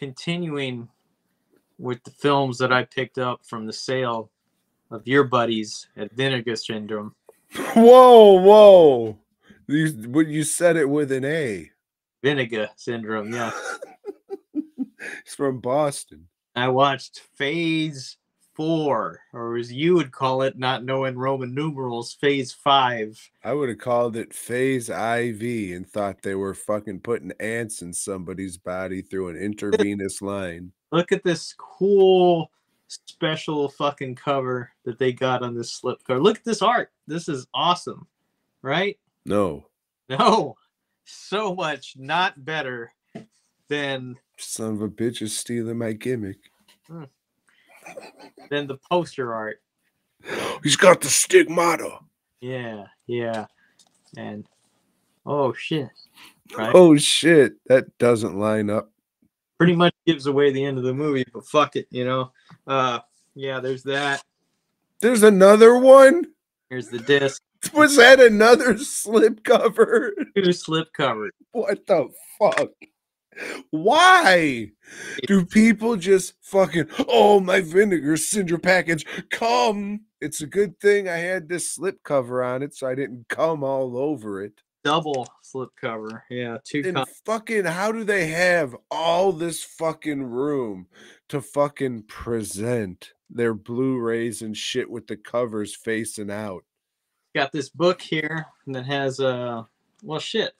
continuing with the films that I picked up from the sale of your buddies at Vinegar Syndrome. Whoa. You said it with an A. Vinegar Syndrome, yeah. He's from Boston. I watched Phase 4, or as you would call it, not knowing Roman numerals, Phase 5. I would have called it Phase IV and thought they were fucking putting ants in somebody's body through an intravenous line. Look at this cool special fucking cover that they got on this slipcover. Look at this art. This is awesome, right? No. So much not better than... Son of a bitch is stealing my gimmick. Than the poster art. He's got the stigmata. Yeah. And oh shit. Right? Oh shit. That doesn't line up. Pretty much gives away the end of the movie, but fuck it, you know. Yeah, there's that. There's another one? Here's the disc. Was that another slipcover? 2 slipcovers. What the fuck? Why do people just fucking, oh, my Vinegar Syndrome package, come? It's a good thing I had this slipcover on it so I didn't come all over it. Double slipcover. Yeah, 2 And fucking, how do they have all this fucking room to fucking present their Blu-rays and shit with the covers facing out? Got this book here that has, well, shit.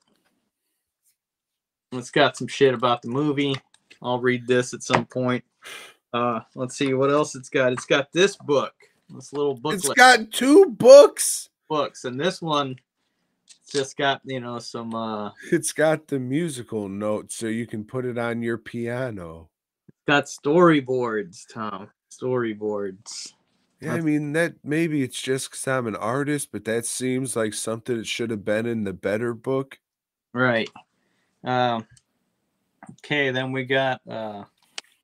It's got some shit about the movie. I'll read this at some point. Let's see what else it's got. It's got this book. This little booklet. It's got 2 books. And this one just got, you know, some... It's got the musical notes so you can put it on your piano. It's got storyboards, Tom. Storyboards. Yeah, I mean, that maybe it's just because I'm an artist, but that seems like something that should have been in the better book. Right. Okay, then we got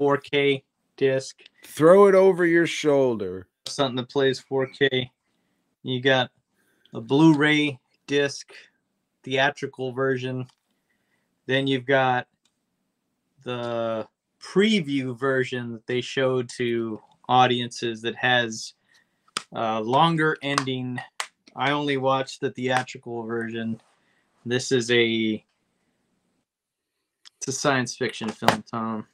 4K disc. Throw it over your shoulder. Something that plays 4K. You got a Blu-ray disc, theatrical version. Then you've got the preview version that they showed to audiences that has longer ending. I only watched the theatrical version. This is it's a science fiction film, Tom.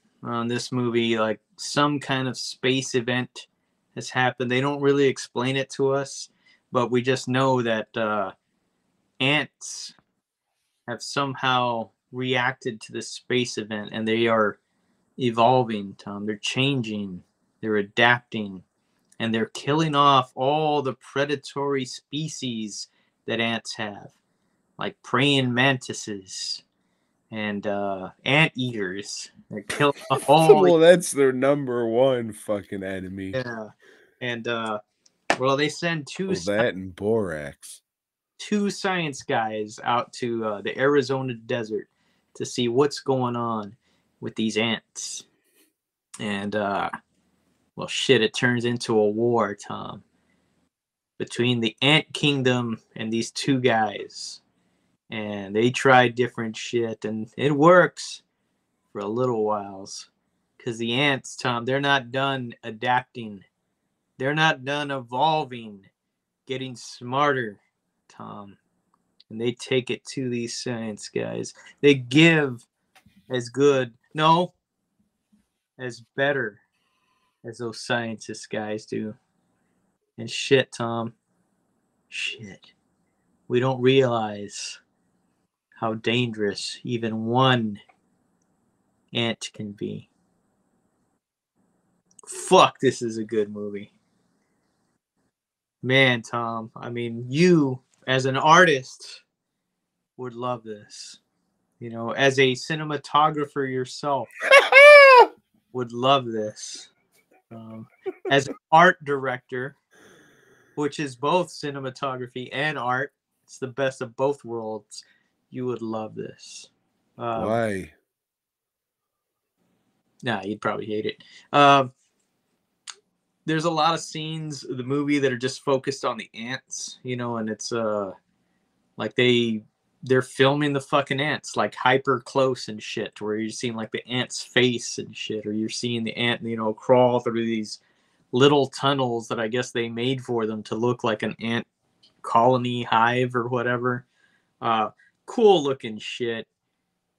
This movie, like, some kind of space event has happened. They don't really explain it to us, but we just know that ants have somehow reacted to this space event, and they are evolving, Tom. They're changing, they're adapting, and they're killing off all the predatory species that ants have, like praying mantises and anteaters. They're killing off all. Well, that's their number one fucking enemy. Yeah, and well, they send that and borax. 2 science guys out to the Arizona desert to see what's going on with these ants. And well, shit, it turns into a war, Tom, between the ant kingdom and these 2 guys. And they try different shit, and it works for a little whiles. Because the ants, Tom, they're not done adapting. They're not done evolving, getting smarter, Tom. And they take it to these science guys. They give as good, no, as better as those scientist guys do. And shit, Tom, shit. We don't realize how dangerous even one ant can be. Fuck, this is a good movie. Man, Tom, I mean, you, as an artist, would love this. You know, as a cinematographer yourself, would love this. As an art director, which is both cinematography and art, it's the best of both worlds. You would love this. Why? Nah, you'd probably hate it. There's a lot of scenes of the movie that are just focused on the ants, you know, and it's like they they're filming the fucking ants like hyper close and shit, where you're seeing like the ant's face and shit, or you're seeing the ant, crawl through these little tunnels that I guess they made for them to look like an ant colony hive or whatever. Uh, cool looking shit.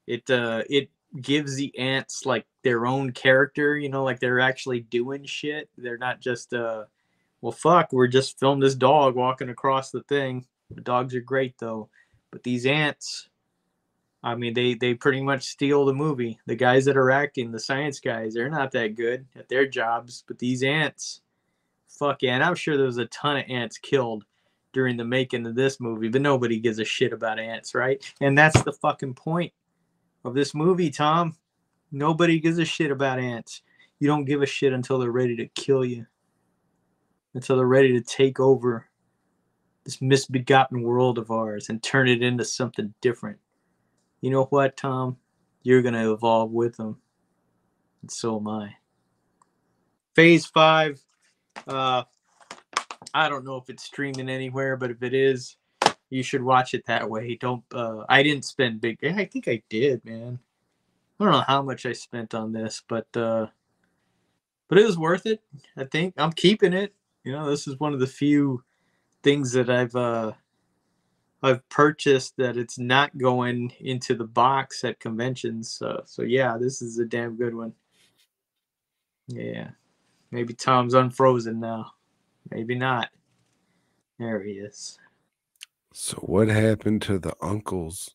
It gives the ants like their own character, like they're actually doing shit. They're not just well, fuck, we're just filmed this dog walking across the thing. The dogs are great though, but these ants, I mean, they pretty much steal the movie. The guys that are acting, the science guys, they're not that good at their jobs, but these ants, fuck yeah. And I'm sure there was a ton of ants killed during the making of this movie, but nobody gives a shit about ants, right? And that's the fucking point of this movie, Tom. Nobody gives a shit about ants. You don't give a shit until they're ready to kill you, until they're ready to take over this misbegotten world of ours and turn it into something different. You know what, Tom? You're going to evolve with them. And so am I. Phase 5. I don't know if it's streaming anywhere, but if it is, you should watch it that way. Don't. I didn't spend big. I think I did, man. I don't know how much I spent on this, but it was worth it. I think I'm keeping it. This is one of the few things that I've purchased that it's not going into the box at conventions. So yeah, this is a damn good one. Yeah, maybe Tom's unfrozen now. Maybe not. There he is. So what happened to the uncles?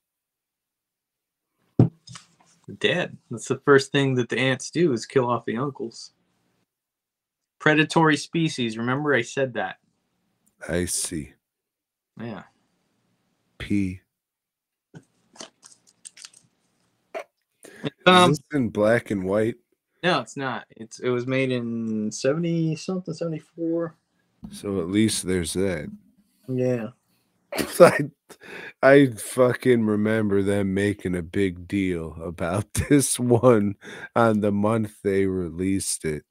Dead. That's the first thing that the ants do is kill off the uncles. Predatory species. Remember I said that. I see. Yeah. P. Is this in black and white? No, it's not. It was made in 70 something, 74. So at least there's that. Yeah. I fucking remember them making a big deal about this one on the month they released it.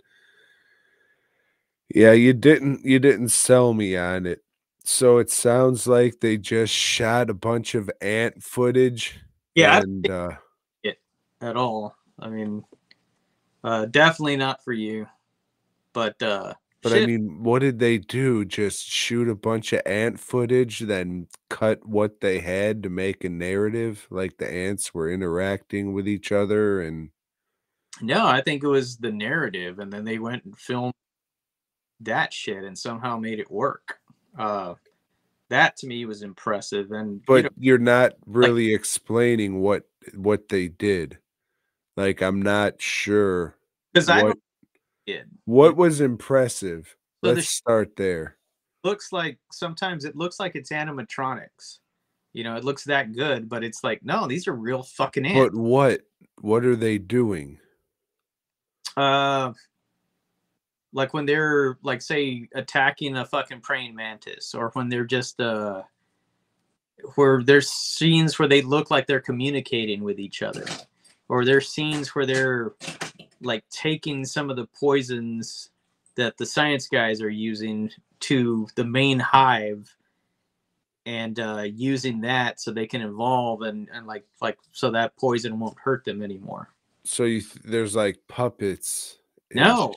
Yeah, you didn't sell me on it. So it sounds like they just shot a bunch of ant footage. Yeah, And I don't think it at all. I mean, definitely not for you. But I mean, what did they do? Just shoot a bunch of ant footage, then cut what they had to make a narrative? Like the ants were interacting with each other and no, I think it was the narrative, and then they went and filmed that shit and somehow made it work. That to me was impressive. And but you're not like, really explaining what they did. Like I'm not sure because I what don't it. what was impressive. So Let's start there. looks like sometimes it looks like it's animatronics. It looks that good, but it's like, no, these are real fucking ants. But what are they doing? Like when they're like, say, attacking a fucking praying mantis, or when they're just where there's scenes where they look like they're communicating with each other, or there's scenes where they're like taking some of the poisons that the science guys are using to the main hive and using that so they can evolve and like so that poison won't hurt them anymore. So there's like puppets. No,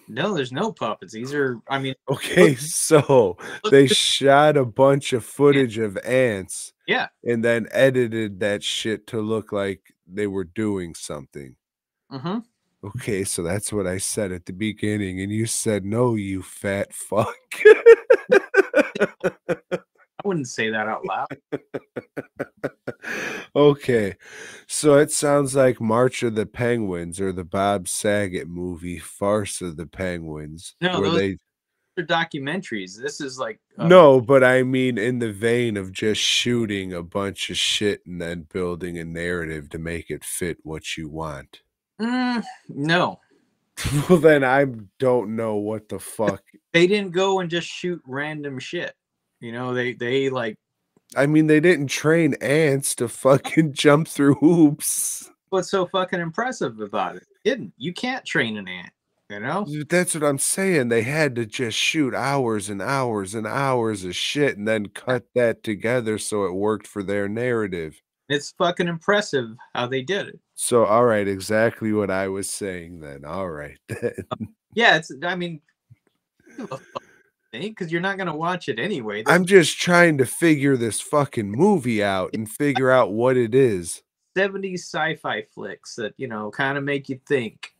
there's no puppets. These are, I mean, okay, so they shot a bunch of footage of ants. Yeah. And then edited that shit to look like they were doing something. Mm-hmm. Okay, so that's what I said at the beginning, and you said, no, you fat fuck. I wouldn't say that out loud. Okay, so it sounds like March of the Penguins or the Bob Saget movie, Farce of the Penguins. No, those are documentaries. This is like... no, but I mean in the vein of just shooting a bunch of shit and then building a narrative to make it fit what you want. No. Well, then I don't know what the fuck. They didn't go and just shoot random shit. They like... I mean, they didn't train ants to fucking jump through hoops. What's so fucking impressive about it? You can't train an ant. You know, That's what I'm saying. They had to just shoot hours and hours and hours of shit and then cut that together so it worked for their narrative. it's fucking impressive how they did it. So, all right, exactly what I was saying then. All right. Yeah, it's. I mean, because you're not gonna watch it anyway. This I'm just trying to figure this fucking movie out and figure out what it is. 70s sci-fi flicks that kind of make you think.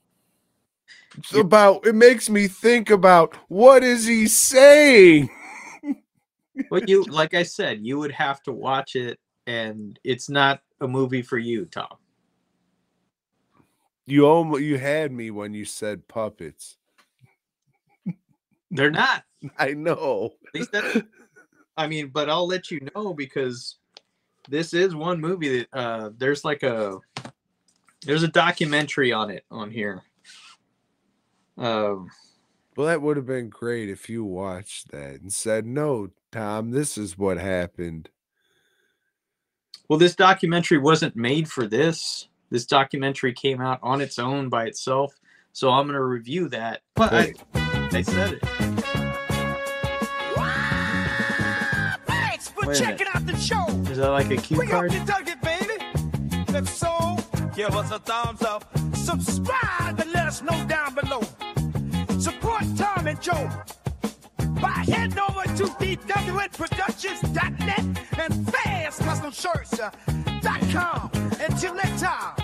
It's about it makes me think about what is he saying? Well, you like I said, you would have to watch it, and it's not a movie for you, Tom. You had me when you said puppets. They're not. I know. At least that's. I mean, but I'll let you know because this is one movie that there's a documentary on it on here. Well, that would have been great if you watched that and said, "No, Tom, this is what happened." Well, this documentary wasn't made for this. This documentary came out on its own by itself, so I'm going to review that. But I said it. Thanks for checking out the show. Is that like a cue card? We hope you dug it, baby. If so, give us a thumbs up. Subscribe and let us know down below. Support Tom and Joe by heading over to dwnproductions.net and fastcustomshirts.com. Until next time.